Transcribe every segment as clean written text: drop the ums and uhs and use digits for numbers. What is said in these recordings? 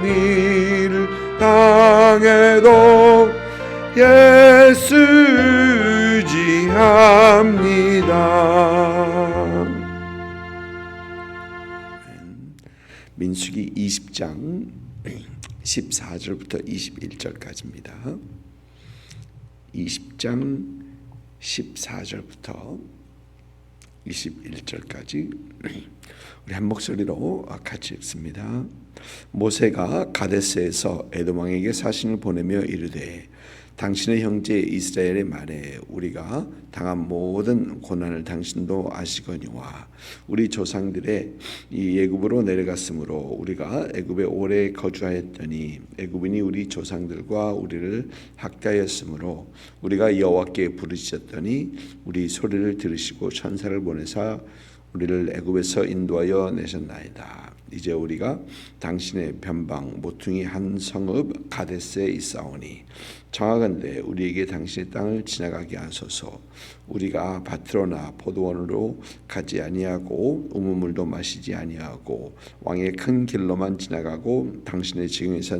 일 당해도 예수 의지합니다. 민수기 20장 14절부터 21절까지입니다. 20장 14절부터 21절까지 우리 한 목소리로 같이 읽습니다. 모세가 가데스에서 에돔 왕에게 사신을 보내며 이르되 당신의 형제 이스라엘의 말에 우리가 당한 모든 고난을 당신도 아시거니와 우리 조상들의 이 애굽으로 내려갔으므로 우리가 애굽에 오래 거주하였더니 애굽인이 우리 조상들과 우리를 학대하였으므로 우리가 여호와께 부르짖었더니 우리 소리를 들으시고 천사를 보내사 우리를 애굽에서 인도하여 내셨나이다. 이제 우리가 당신의 변방 모퉁이 한 성읍 가데스에 있사오니 청하건대 우리에게 당신의 땅을 지나가게 하소서. 우리가 밭으로나 포도원으로 가지 아니하고 우물물도 마시지 아니하고 왕의 큰 길로만 지나가고 당신의 지경에서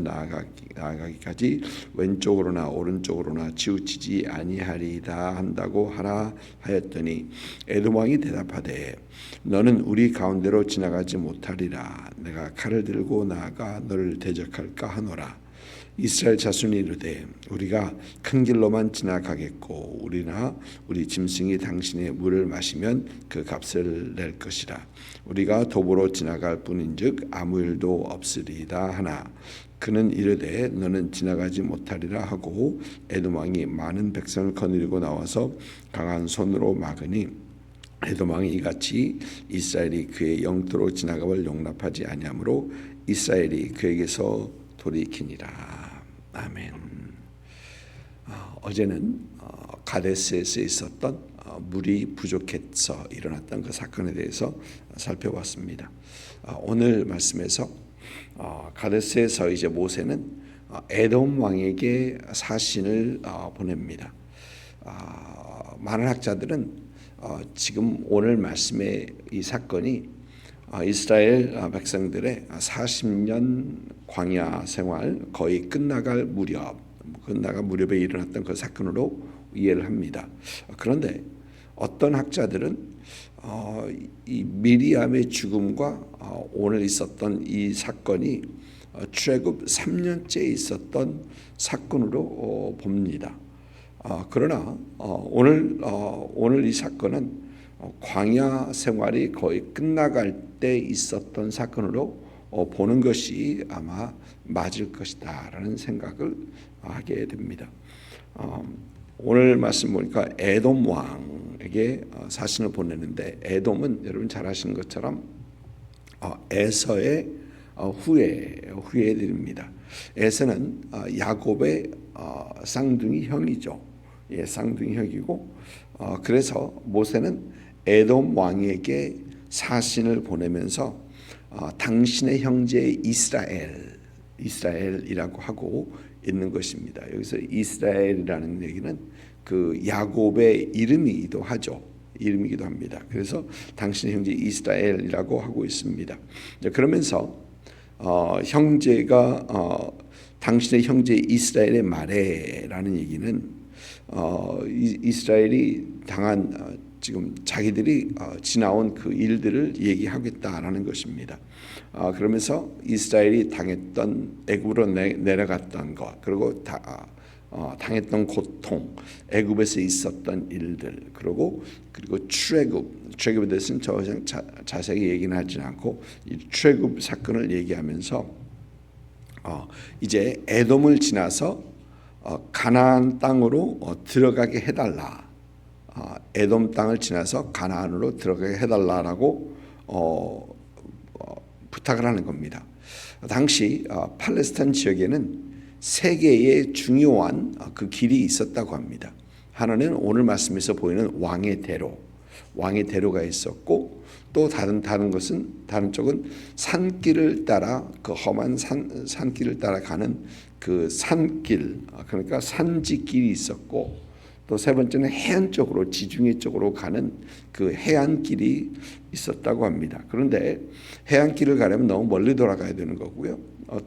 나아가기까지 왼쪽으로나 오른쪽으로나 치우치지 아니하리이다 한다고 하라 하였더니 에돔 왕이 대답하되 너는 우리 가운데로 지나가지 못하리라. 내가 칼을 들고 나아가 너를 대적할까 하노라. 이스라엘 자손이 이르되 우리가 큰 길로만 지나가겠고 우리나 우리 짐승이 당신의 물을 마시면 그 값을 낼 것이라. 우리가 도보로 지나갈 뿐인즉 아무 일도 없으리이다 하나 그는 이르되 너는 지나가지 못하리라 하고 에돔 왕이 많은 백성을 거느리고 나와서 강한 손으로 막으니 에돔 왕이 이같이 이스라엘이 그의 영토로 지나감을 용납하지 아니하므로 이스라엘이 그에게서 돌이키니라. 아멘. 어제는 가데스에서 있었던 물이 부족해서 일어났던 그 사건에 대해서 살펴봤습니다. 오늘 말씀에서 가데스에서 이제 모세는 에돔 왕에게 사신을 보냅니다. 많은 학자들은 지금 오늘 말씀의 이 사건이 이스라엘 백성들의 40년 광야 생활 거의 끝나갈 무렵에 일어났던 그 사건으로 이해를 합니다. 그런데 어떤 학자들은 이 미리암의 죽음과 오늘 있었던 이 사건이 출애굽 3년째 있었던 사건으로 봅니다. 그러나 오늘 이 사건은 광야 생활이 거의 끝나갈 때 있었던 사건으로 보는 것이 아마 맞을 것이다라는 생각을 하게 됩니다. 오늘 말씀 보니까 에돔 왕에게 사신을 보내는데 에돔은 여러분 잘 아시는 것처럼 에서의 후예들입니다. 에서는 야곱의 쌍둥이 형이죠. 쌍둥이 형이고 그래서 모세는 에돔 왕에게 사신을 보내면서 당신의 형제 이스라엘이라고 하고 있는 것입니다. 여기서 이스라엘이라는 얘기는 그 야곱의 이름이기도 합니다. 그래서 당신의 형제 이스라엘이라고 하고 있습니다. 그러면서 형제가 당신의 형제 이스라엘의 말에라는 얘기는 이스라엘이 당한 지금 자기들이 지나온 그 일들을 얘기하겠다라는 것입니다. 그러면서 이스라엘이 당했던 애굽으로 내려갔던 것, 그리고 당했던 고통, 애굽에서 있었던 일들, 그리고 출애굽에 대해서는 자세히 얘기는 하지 않고 이 출애굽 사건을 얘기하면서 이제 에돔을 지나서 가나안 땅으로 들어가게 해달라. 에돔 땅을 지나서 가나안으로 들어가게 해달라라고 부탁을 하는 겁니다. 당시 팔레스타인 지역에는 세 개의 중요한 그 길이 있었다고 합니다. 하나는 오늘 말씀에서 보이는 왕의 대로가 있었고 또 다른 쪽은 산길을 따라 그 험한 산길을 따라 가는 그 산길, 그러니까 산지길이 있었고 또 세 번째는 해안 쪽으로 지중해 쪽으로 가는 그 해안길이 있었다고 합니다. 그런데 해안길을 가려면 너무 멀리 돌아가야 되는 거고요.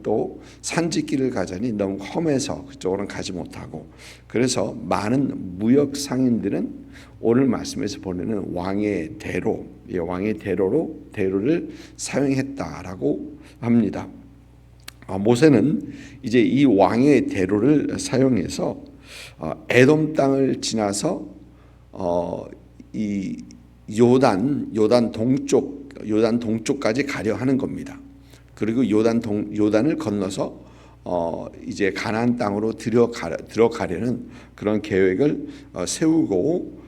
또 산지길을 가자니 너무 험해서 그쪽으로는 가지 못하고, 그래서 많은 무역 상인들은 오늘 말씀에서 보내는 왕의 대로, 왕의 대로를 사용했다라고 합니다. 모세는 이제 이 왕의 대로를 사용해서 에돔 땅을 지나서 이 요단 동쪽까지 가려 하는 겁니다. 그리고 요단을 건너서 이제 가나안 땅으로 들어가려는 그런 계획을 세우고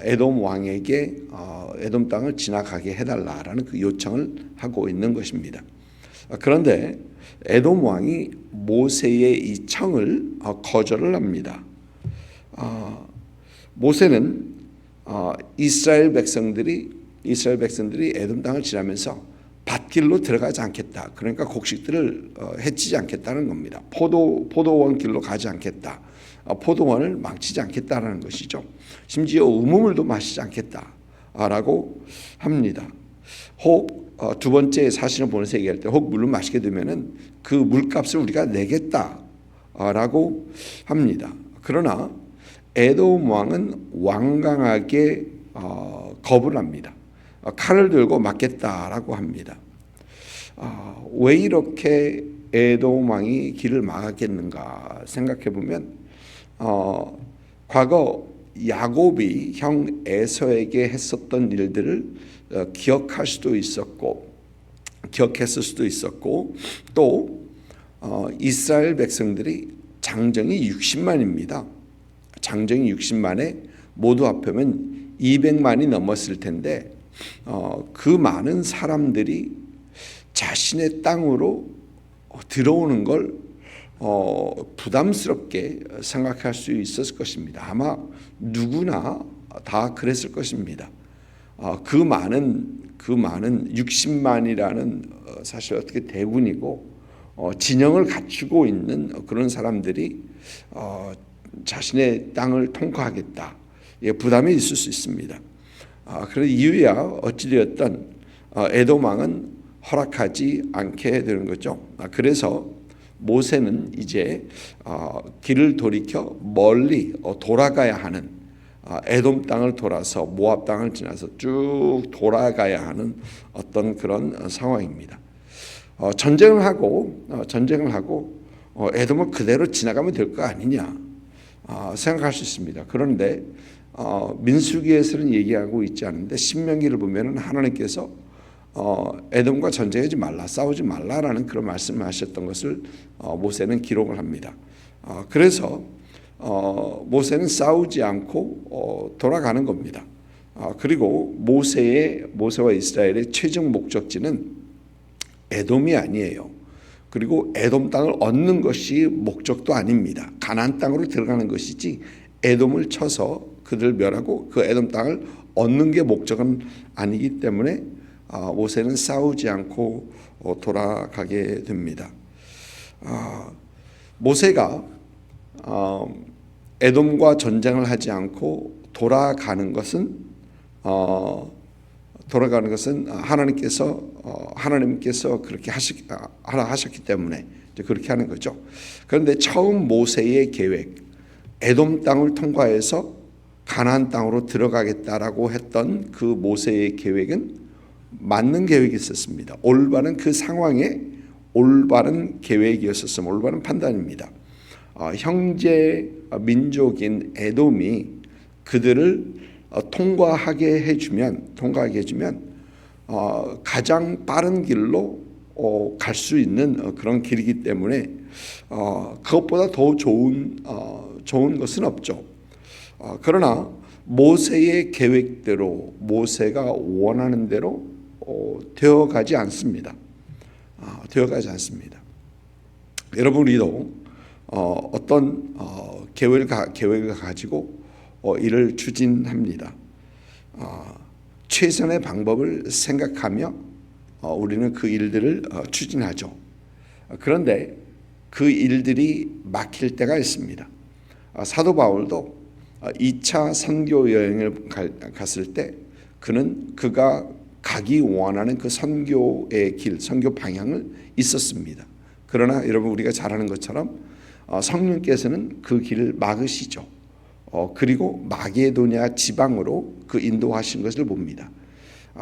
에돔 왕에게 에돔 땅을 지나가게 해달라라는 그 요청을 하고 있는 것입니다. 그런데 에돔 왕이 모세의 이 청을 거절을 합니다. 모세는 이스라엘 백성들이 에돔 땅을 지나면서 밭길로 들어가지 않겠다. 그러니까 곡식들을 해치지 않겠다는 겁니다. 포도원 길로 가지 않겠다. 포도원을 망치지 않겠다라는 것이죠. 심지어 우물물도 마시지 않겠다라고 합니다. 혹 두 번째 사실을 보면서 얘기할 때 혹 물을 마시게 되면은 그 물값을 우리가 내겠다라고 합니다. 그러나 에돔 왕은 완강하게 거부를 합니다. 칼을 들고 맞겠다라고 합니다. 왜 이렇게 에돔 왕이 길을 막았겠는가 생각해 보면 과거 야곱이 형 에서에게 했었던 일들을 기억했을 수도 있었고 또 이스라엘 백성들이 장정이 60만입니다. 장정이 60만에 모두 합하면 200만이 넘었을 텐데 그 많은 사람들이 자신의 땅으로 들어오는 걸 부담스럽게 생각할 수 있었을 것입니다. 아마 누구나 다 그랬을 것입니다. 그 많은 60만이라는 사실 어떻게 대군이고 진영을 갖추고 있는 그런 사람들이 자신의 땅을 통과하겠다. 부담이 있을 수 있습니다. 그래서 이유야 어찌되었든 에돔 왕은 허락하지 않게 되는 거죠. 그래서 모세는 이제 길을 돌이켜 멀리 돌아가야 하는 에돔 땅을 돌아서 모압 땅을 지나서 쭉 돌아가야 하는 어떤 그런 상황입니다. 전쟁을 하고 에돔을 그대로 지나가면 될 거 아니냐 생각할 수 있습니다. 그런데 민수기에서는 얘기하고 있지 않은데 신명기를 보면은 하나님께서 에돔과 전쟁하지 말라, 싸우지 말라라는 그런 말씀을 하셨던 것을 모세는 기록을 합니다. 그래서 모세는 싸우지 않고 돌아가는 겁니다. 그리고 모세와 이스라엘의 최종 목적지는 에돔이 아니에요. 그리고 에돔 땅을 얻는 것이 목적도 아닙니다. 가나안 땅으로 들어가는 것이지 에돔을 쳐서 그들을 멸하고 그 에돔 땅을 얻는 게 목적은 아니기 때문에 모세는 싸우지 않고 돌아가게 됩니다. 모세가 에돔과 전쟁을 하지 않고 돌아가는 것은 하나님께서 그렇게 하셨기 때문에 그렇게 하는 거죠. 그런데 처음 모세의 계획, 에돔 땅을 통과해서 가나안 땅으로 들어가겠다라고 했던 그 모세의 계획은 맞는 계획이 있었습니다. 올바른 그 상황에 올바른 계획이었었으면 올바른 판단입니다. 형제 민족인 에돔이 그들을 통과하게 해주면 가장 빠른 길로 갈 수 있는 그런 길이기 때문에 그것보다 더 좋은 것은 없죠. 그러나 모세의 계획대로 모세가 원하는 대로 되어가지 않습니다. 여러분 우리도 어떤 계획을 가지고 일을 추진합니다. 최선의 방법을 생각하며 우리는 그 일들을 추진하죠. 그런데 그 일들이 막힐 때가 있습니다. 사도 바울도 2차 선교 여행을 갔을 때 그가 가기 원하는 그 선교의 길, 선교 방향을 있었습니다. 그러나 여러분 우리가 잘 아는 것처럼 성령께서는 그 길을 막으시죠. 그리고 마게도냐 지방으로 그 인도하신 것을 봅니다.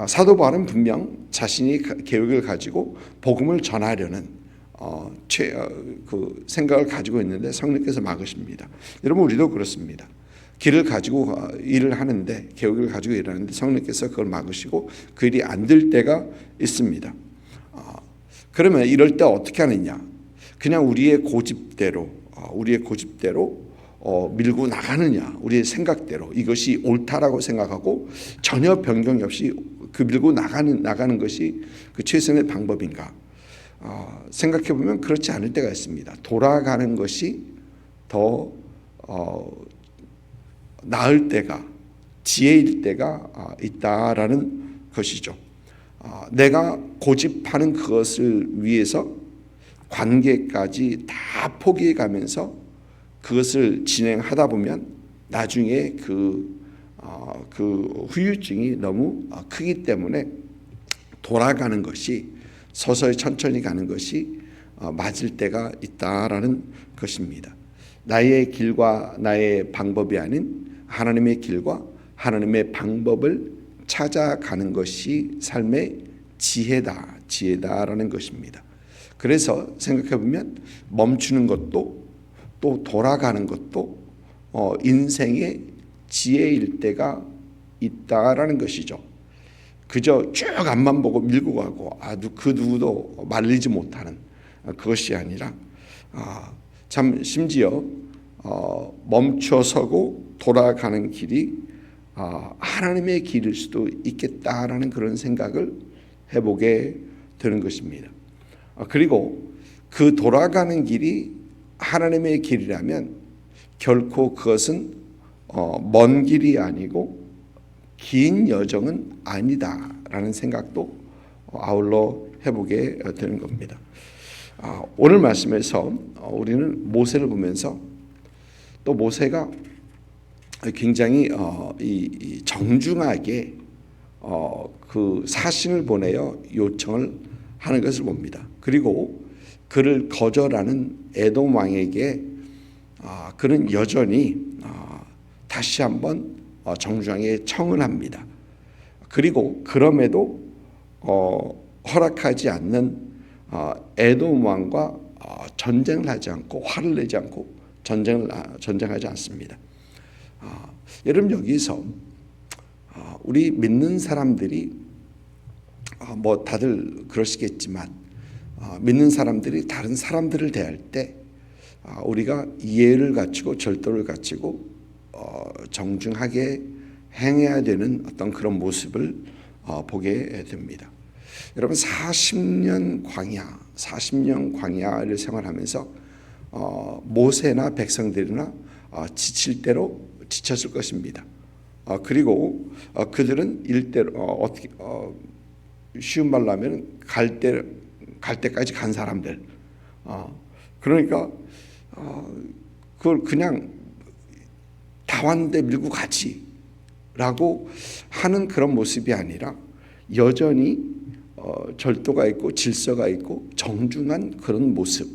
사도 바울은 분명 자신이 계획을 가지고 복음을 전하려는 그 생각을 가지고 있는데 성령께서 막으십니다. 여러분 우리도 그렇습니다. 길을 가지고 일을 하는데 계획을 가지고 일하는데 성령께서 그걸 막으시고 그 일이 안 될 때가 있습니다. 그러면 이럴 때 어떻게 하느냐? 그냥 우리의 고집대로 밀고 나가느냐? 우리의 생각대로 이것이 옳다라고 생각하고 전혀 변경이 없이 그 밀고 나가는 것이 그 최선의 방법인가? 생각해 보면 그렇지 않을 때가 있습니다. 돌아가는 것이 더 나을 때가, 지혜일 때가 있다라는 것이죠. 내가 고집하는 그것을 위해서 관계까지 다 포기해 가면서 그것을 진행하다 보면 나중에 그 후유증이 너무 크기 때문에 돌아가는 것이, 서서히 천천히 가는 것이 맞을 때가 있다라는 것입니다. 나의 길과 나의 방법이 아닌 하나님의 길과 하나님의 방법을 찾아가는 것이 삶의 지혜다라는 것입니다. 그래서 생각해 보면 멈추는 것도 또 돌아가는 것도 인생의 지혜일 때가 있다라는 것이죠. 그저 쭉 앞만 보고 밀고 가고 그 누구도 말리지 못하는 그것이 아니라 참 심지어 멈춰서고 돌아가는 길이 하나님의 길일 수도 있겠다라는 그런 생각을 해보게 되는 것입니다. 그리고 그 돌아가는 길이 하나님의 길이라면 결코 그것은 먼 길이 아니고 긴 여정은 아니다라는 생각도 아울러 해보게 되는 겁니다. 오늘 말씀에서 우리는 모세를 보면서 또 모세가 굉장히 정중하게 그 사신을 보내어 요청을 하는 것을 봅니다. 그리고 그를 거절하는 에돔 왕에게 그는 여전히 다시 한번 정중하게 청을 합니다. 그리고 그럼에도 허락하지 않는 에돔 왕과 전쟁을 하지 않고 화를 내지 않고 전쟁하지 않습니다. 여러분 여기서 우리 믿는 사람들이 뭐 다들 그러시겠지만 믿는 사람들이 다른 사람들을 대할 때 우리가 이해를 갖추고 절도를 갖추고 정중하게 행해야 되는 어떤 그런 모습을 보게 됩니다. 여러분 40년 광야를 생활하면서 모세나 백성들이나 지칠 대로 지쳤을 것입니다. 그리고 그들은 일대로 어떻게 쉬운 말로 하면 갈 때까지 간 사람들. 그러니까 그걸 그냥 다 왔는데 밀고 가지라고 하는 그런 모습이 아니라 여전히 절도가 있고 질서가 있고 정중한 그런 모습.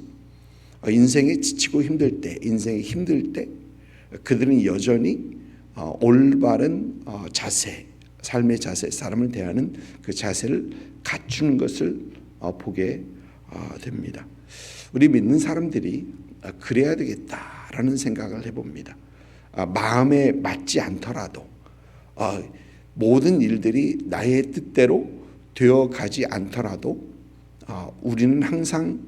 인생에 지치고 힘들 때, 인생이 힘들 때 그들은 여전히 올바른 자세, 삶의 자세, 사람을 대하는 그 자세를 갖추는 것을 보게 됩니다. 우리 믿는 사람들이 그래야 되겠다라는 생각을 해봅니다. 마음에 맞지 않더라도 모든 일들이 나의 뜻대로 되어가지 않더라도 우리는 항상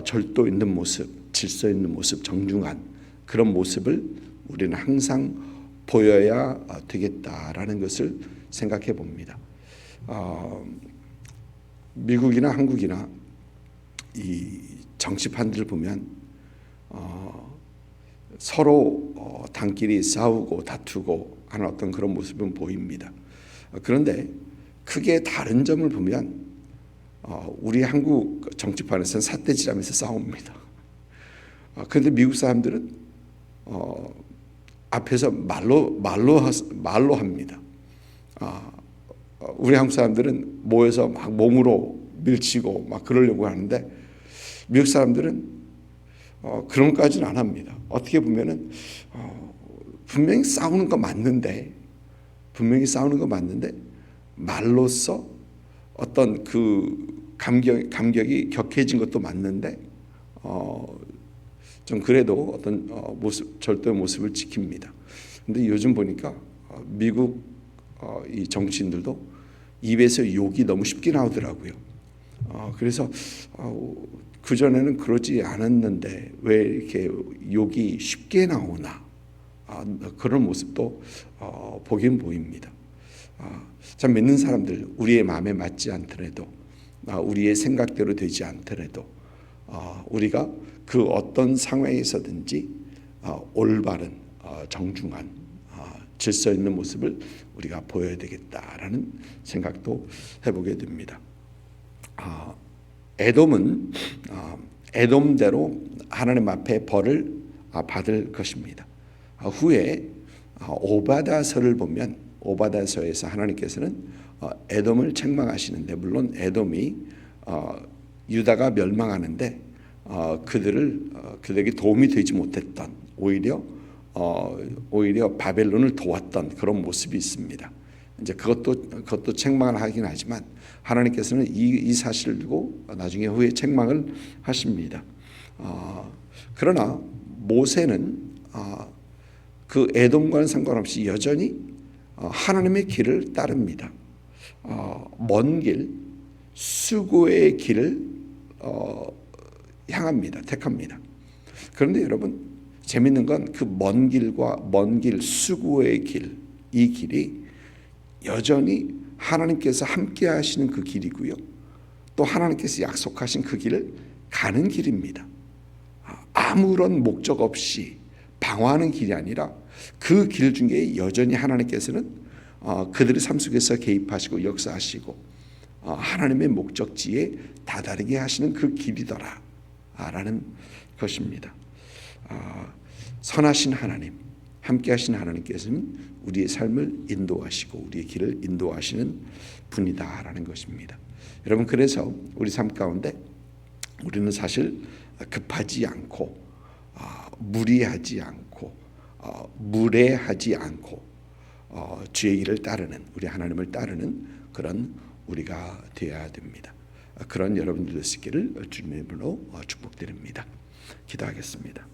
절도 있는 모습, 질서 있는 모습, 정중한 그런 모습을 우리는 항상 보여야 되겠다라는 것을 생각해 봅니다. 미국이나 한국이나 이 정치판들을 보면 서로 당끼리 싸우고 다투고 하는 어떤 그런 모습은 보입니다. 그런데 크게 다른 점을 보면 우리 한국 정치판에서는 삿대질하면서 싸웁니다. 그런데 미국 사람들은 앞에서 말로 합니다. 우리 한국 사람들은 모여서 막 몸으로 밀치고 막 그러려고 하는데 미국 사람들은 그런 것까지는 안 합니다. 어떻게 보면은 분명히 싸우는 거 맞는데 말로써 어떤 그 감격이 격해진 것도 맞는데 좀 그래도 어떤 절대 모습을 지킵니다. 근데 요즘 보니까 미국 이 정치인들도 입에서 욕이 너무 쉽게 나오더라고요. 그래서 그전에는 그러지 않았는데 왜 이렇게 욕이 쉽게 나오나, 그런 모습도 보긴 보입니다. 참 믿는 사람들, 우리의 마음에 맞지 않더라도, 우리의 생각대로 되지 않더라도 우리가 그 어떤 상황에서든지 올바른 정중한 질서 있는 모습을 우리가 보여야 되겠다라는 생각도 해보게 됩니다. 에돔은 에돔대로 하나님 앞에 벌을 받을 것입니다. 후에 오바다서를 보면 오바다서에서 하나님께서는 에돔을 책망하시는데, 물론 에돔이 유다가 멸망하는데 그들에게 도움이 되지 못했던, 오히려 바벨론을 도왔던 그런 모습이 있습니다. 이제 그것도 책망을 하긴 하지만 하나님께서는 이 사실을 두고 나중에 후에 책망을 하십니다. 그러나 모세는 그 에돔과는 상관없이 여전히 하나님의 길을 따릅니다. 먼 길, 수고의 길을 향합니다. 택합니다. 그런데 여러분, 재밌는 건 그 먼 길, 수고의 길, 이 길이 여전히 하나님께서 함께 하시는 그 길이고요. 또 하나님께서 약속하신 그 길을 가는 길입니다. 아무런 목적 없이 방황하는 길이 아니라 그 길 중에 여전히 하나님께서는 그들의 삶 속에서 개입하시고 역사하시고 하나님의 목적지에 다다르게 하시는 그 길이더라 라는 것입니다. 선하신 하나님, 함께 하신 하나님께서는 우리의 삶을 인도하시고 우리의 길을 인도하시는 분이다라는 것입니다. 여러분, 그래서 우리 삶 가운데 우리는 사실 급하지 않고 무리하지 않고 무례하지 않고 주의 길을 따르는, 우리 하나님을 따르는 그런 우리가 되어야 됩니다. 그런 여러분들 되시기를 주님의 이름으로 축복드립니다. 기도하겠습니다.